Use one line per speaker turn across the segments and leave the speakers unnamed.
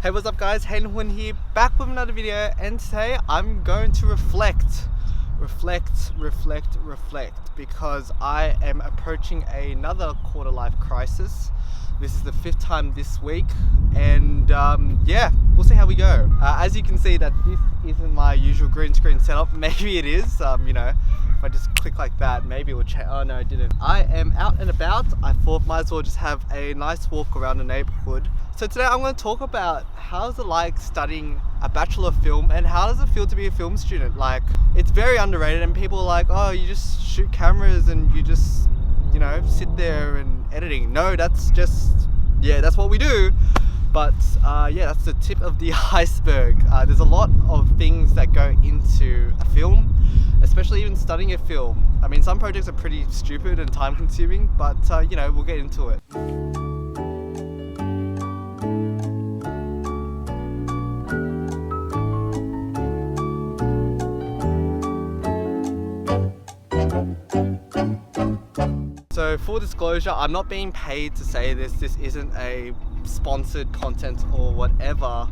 Hey, what's up guys, Hayden Huynh here, back with another video, and today I'm going to reflect, because I am approaching another quarter life crisis. This is the 5th time this week, and yeah, we'll see how we go. As you can see that this isn't my usual green screen setup. Maybe it is, you know, if I just click like that, maybe it will change. Oh no, it didn't. I am out and about. I thought might as well just have a nice walk around the neighborhood. So today I'm going to talk about how's it like studying a Bachelor of Film, and how does it feel to be a film student. Like, it's very underrated, and people are like, oh, you just shoot cameras and you just, you know, sit there and editing. No, that's just, yeah, that's what we do. But yeah, that's the tip of the iceberg. There's a lot of things that go into a film, especially even studying a film. I mean, some projects are pretty stupid and time consuming, but you know, we'll get into it. So full disclosure, I'm not being paid to say this. This isn't a sponsored content or whatever.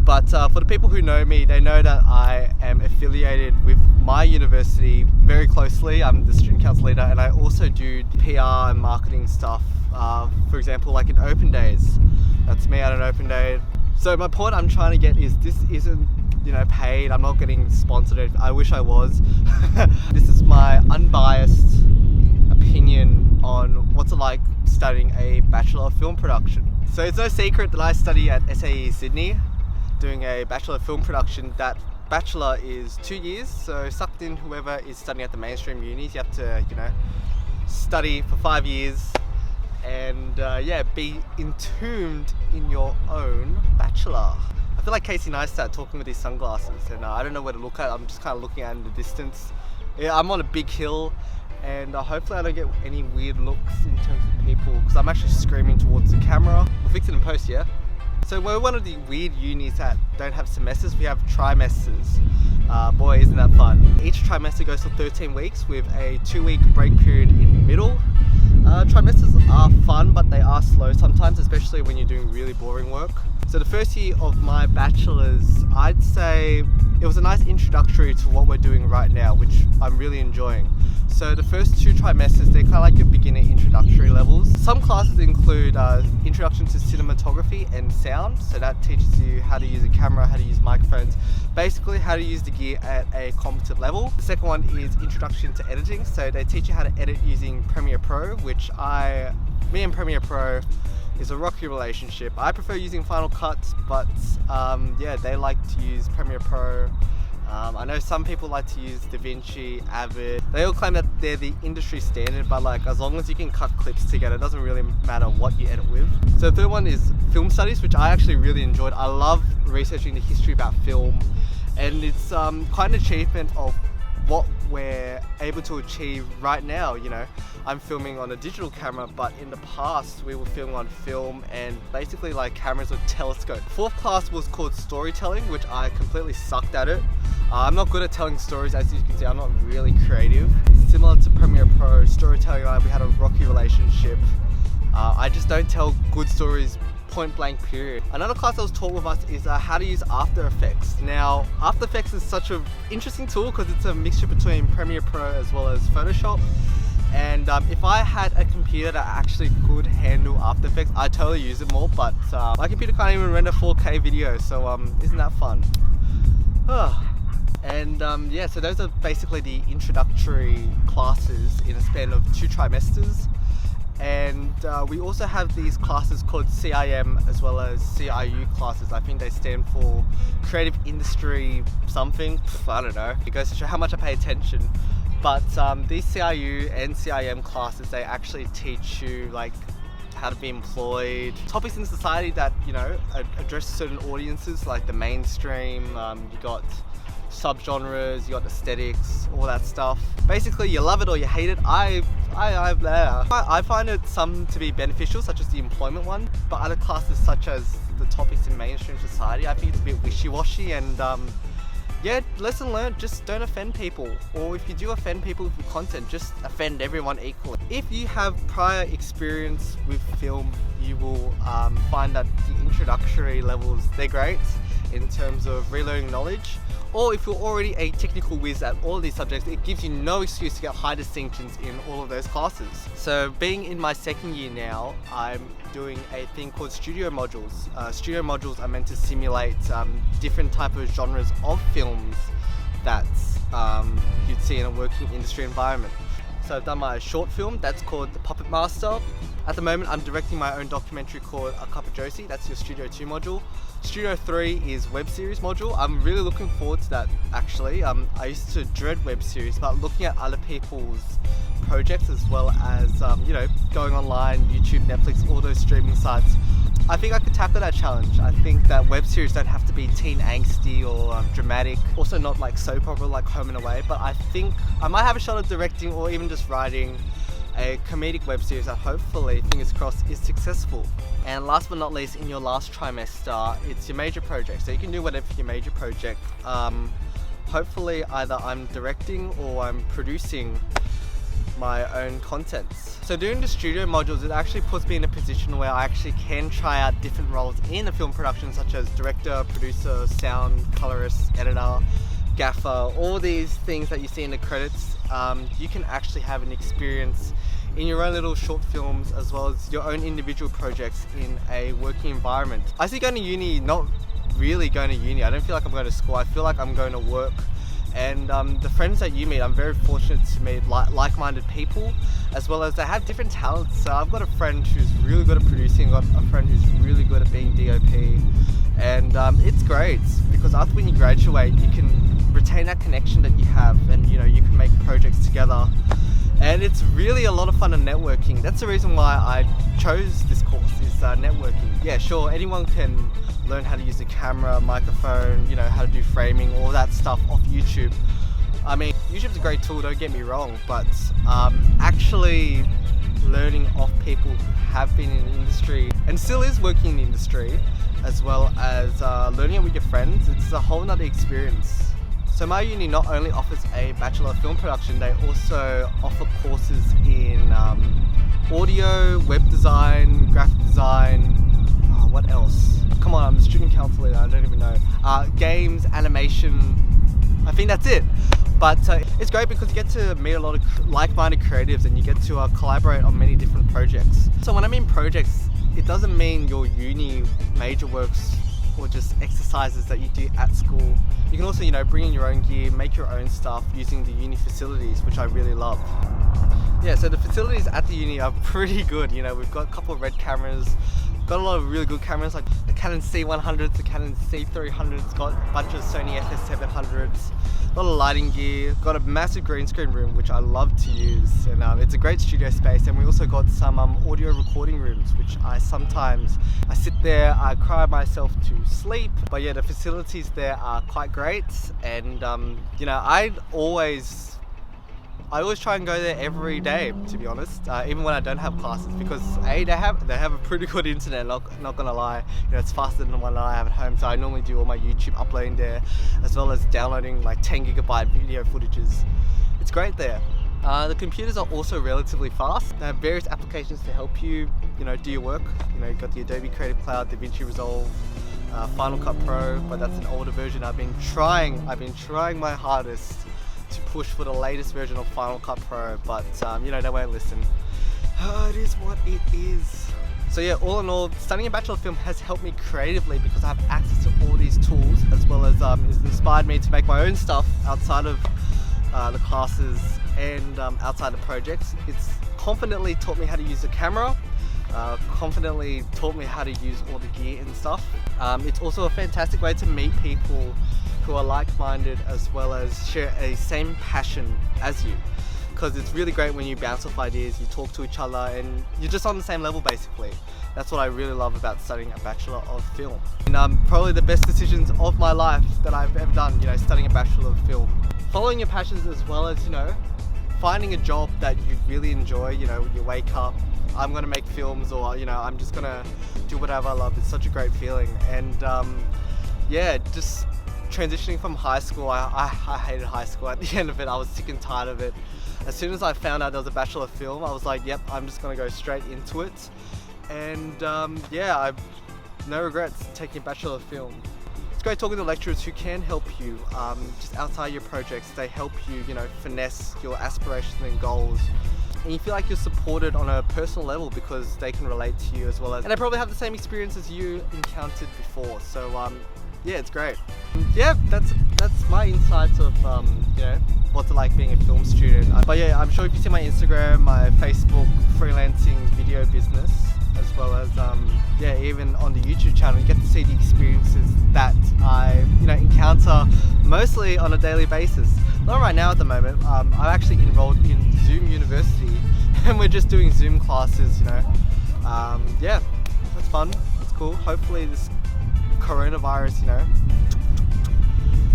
But for the people who know me, they know that I am affiliated with my university very closely. I'm the student council leader, and I also do PR and marketing stuff. For example, like in open days. That's me at an open day. So my point I'm trying to get is this isn't, you know, paid. I'm not getting sponsored. I wish I was. This is my unbiased opinion on what's it like studying a Bachelor of Film Production. So it's no secret that I study at SAE Sydney, doing a Bachelor of Film Production. That Bachelor is 2 years, so sucked in whoever is studying at the mainstream unis. You have to, you know, study for 5 years and yeah, be entombed in your own Bachelor. I feel like Casey Neistat talking with these sunglasses, and I don't know where to look at. I'm just kind of looking at in the distance. Yeah, I'm on a big hill, and hopefully I don't get any weird looks in terms of people, because I'm actually screaming towards the camera. We'll fix it in post, yeah? So we're one of the weird unis that don't have semesters, we have trimesters. Boy, isn't that fun. Each trimester goes for 13 weeks with a 2-week break period in the middle. Trimesters are fun, but they are slow sometimes, especially when you're doing really boring work. So the first year of my bachelor's, I'd say it was a nice introductory to what we're doing right now, which I'm really enjoying. So the first 2 trimesters, they're kind of like your beginner introductory levels. Some classes include introduction to cinematography and sound. So that teaches you how to use a camera, how to use microphones, basically how to use the gear at a competent level. The second one is introduction to editing. So they teach you how to edit using Premiere Pro, which me and Premiere Pro is a rocky relationship. I prefer using Final Cut, but yeah, they like to use Premiere Pro. I know some people like to use DaVinci, Avid. They all claim that they're the industry standard, but like, as long as you can cut clips together, it doesn't really matter what you edit with. So the third one is film studies, which I actually really enjoyed. I love researching the history about film, and it's quite an achievement of what we're able to achieve right now. You know, I'm filming on a digital camera, but in the past we were filming on film and basically like cameras with telescope. Fourth class was called storytelling, which I completely sucked at it. I'm not good at telling stories, as you can see. I'm not really creative. Similar to Premiere Pro, storytelling and I, we had a rocky relationship. I just don't tell good stories, point blank period. Another class that was taught with us is how to use After Effects. Now, After Effects is such an interesting tool because it's a mixture between Premiere Pro as well as Photoshop. And if I had a computer that actually could handle After Effects, I'd totally use it more, but my computer can't even render 4K video, so isn't that fun? And yeah, so those are basically the introductory classes in a span of 2 trimesters. And we also have these classes called CIM as well as CIU classes. I think they stand for Creative Industry something. I don't know. It goes to show how much I pay attention. But these CIU and CIM classes, they actually teach you like how to be employed, topics in society that, you know, address certain audiences, like the mainstream. You got subgenres, you got aesthetics, all that stuff. Basically, you love it or you hate it. I find it some to be beneficial, such as the employment one, but other classes such as the topics in mainstream society, I think it's a bit wishy-washy, and yeah, lesson learned, just don't offend people. Or if you do offend people with your content, just offend everyone equally. If you have prior experience with film, you will find that the introductory levels, they're great in terms of relearning knowledge. Or if you're already a technical whiz at all of these subjects, it gives you no excuse to get high distinctions in all of those classes. So being in my second year now, I'm doing a thing called studio modules. Studio modules are meant to simulate different type of genres of films that you'd see in a working industry environment. So I've done my short film, that's called The Puppet Master. At the moment I'm directing my own documentary called A Cup of Josie, that's your Studio 2 module. Studio 3 is web series module. I'm really looking forward to that actually. I used to dread web series, but looking at other people's projects as well as going online, YouTube, Netflix, all those streaming sites, I think I could tackle that challenge. I think that web series don't have to be teen angsty or dramatic, also not like soap opera like Home and Away, but I think I might have a shot at directing or even just writing a comedic web series that hopefully, fingers crossed, is successful. And last but not least, in your last trimester, it's your major project. So you can do whatever for your major project. Hopefully either I'm directing or I'm producing my own contents. So doing the studio modules, it actually puts me in a position where I actually can try out different roles in a film production, such as director, producer, sound, colorist, editor, gaffer, all these things that you see in the credits. You can actually have an experience in your own little short films as well as your own individual projects in a working environment. I see going to uni, not really going to uni. I don't feel like I'm going to school. I feel like I'm going to work. And the friends that you meet, I'm very fortunate to meet like-minded people, as well as they have different talents. So I've got a friend who's really good at producing, I've got a friend who's really good at being DOP, and it's great because after when you graduate, you can retain that connection that you have, and you can make projects together. And it's really a lot of fun and networking. That's the reason why I chose this course, is networking. Yeah, sure, anyone can learn how to use a camera, microphone, how to do framing, all that stuff off YouTube. I mean, YouTube's a great tool, don't get me wrong, but actually learning off people who have been in the industry and still is working in the industry, as well as learning it with your friends, it's a whole nother experience. So my uni not only offers a Bachelor of Film Production, they also offer courses in audio, web design, graphic design, what else? Come on, I'm a student councillor, I don't even know. Games, animation, I think that's it. But it's great because you get to meet a lot of like-minded creatives and you get to collaborate on many different projects. So when I mean projects, it doesn't mean your uni major works or just exercises that you do at school. You can also, bring in your own gear, make your own stuff using the uni facilities, which I really love. Yeah, so the facilities at the uni are pretty good. We've got a couple of red cameras, got a lot of really good cameras like the Canon C100s, the Canon C300s, got a bunch of Sony FS700s, a lot of lighting gear, got a massive green screen room which I love to use, and it's a great studio space. And we also got some audio recording rooms which I sit there, I cry myself to sleep. But yeah, the facilities there are quite great, and I always try and go there every day, to be honest, even when I don't have classes, because they have a pretty good internet, not gonna lie. It's faster than the one that I have at home, so I normally do all my YouTube uploading there, as well as downloading like 10 gigabyte video footages. It's great there. The computers are also relatively fast. They have various applications to help you, do your work. You've got the Adobe Creative Cloud, DaVinci Resolve, Final Cut Pro, but that's an older version. I've been trying my hardest to push for the latest version of Final Cut Pro, but they won't listen. It is what it is. So yeah, all in all, studying a Bachelor of Film has helped me creatively because I have access to all these tools, as well as it's inspired me to make my own stuff outside of the classes and outside the projects. It's confidently taught me how to use a camera, confidently taught me how to use all the gear and stuff. It's also a fantastic way to meet people who are like-minded, as well as share a same passion as you, because it's really great when you bounce off ideas, you talk to each other, and you're just on the same level basically. That's what I really love about studying a Bachelor of Film. And probably the best decisions of my life that I've ever done, studying a Bachelor of Film. Following your passions, as well as finding a job that you really enjoy. You wake up, I'm gonna make films, or I'm just gonna do whatever I love. It's such a great feeling. And yeah, just transitioning from high school, I hated high school. At the end of it, I was sick and tired of it. As soon as I found out there was a Bachelor of Film, I was like, yep, I'm just gonna go straight into it. And yeah, I've no regrets taking a Bachelor of Film. It's great talking to lecturers who can help you just outside your projects. They help you, you know, finesse your aspirations and goals. And you feel like you're supported on a personal level because they can relate to you as well as, and they probably have the same experience as you encountered before. So yeah, it's great. Yeah, that's my insights of you know, what's it like being a film student. But yeah, I'm sure if you see my Instagram, my Facebook freelancing video business, as well as yeah, even on the YouTube channel, you get to see the experiences that I, you know, encounter mostly on a daily basis. Not right now at the moment. I'm actually enrolled in Zoom University and we're just doing Zoom classes, you know. Yeah, that's fun, it's cool. Hopefully this coronavirus, you know,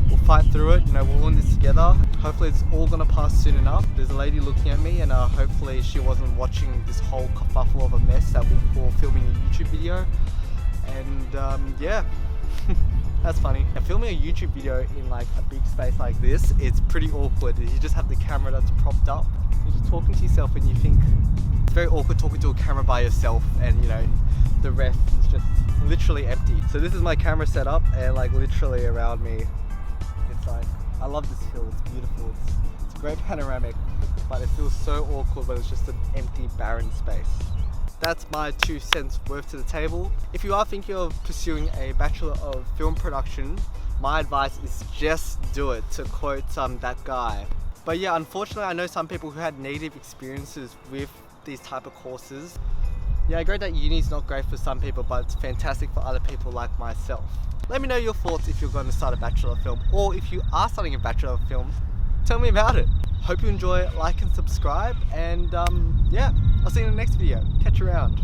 we'll fight through it, you know, we're all in this together. Hopefully it's all gonna pass soon enough. There's a lady looking at me and hopefully she wasn't watching this whole kerfuffle of a mess that we were filming a YouTube video. And yeah, that's funny. And filming a YouTube video in like a big space like this, it's pretty awkward. You just have the camera that's propped up. You're just talking to yourself and you think, it's very awkward talking to a camera by yourself and, you know, the rest is just literally empty. So this is my camera setup and like literally around me, it's like, I love this hill, it's beautiful, it's great panoramic, but it feels so awkward when it's just an empty, barren space. That's my 2 cents worth to the table. If you are thinking of pursuing a Bachelor of Film Production, my advice is just do it, to quote that guy. But yeah, unfortunately I know some people who had negative experiences with these type of courses. Yeah, I agree that uni is not great for some people, but it's fantastic for other people like myself. Let me know your thoughts if you're going to start a Bachelor of Film, or if you are starting a Bachelor of Film, tell me about it. Hope you enjoy, like and subscribe, and yeah, I'll see you in the next video. Catch you around.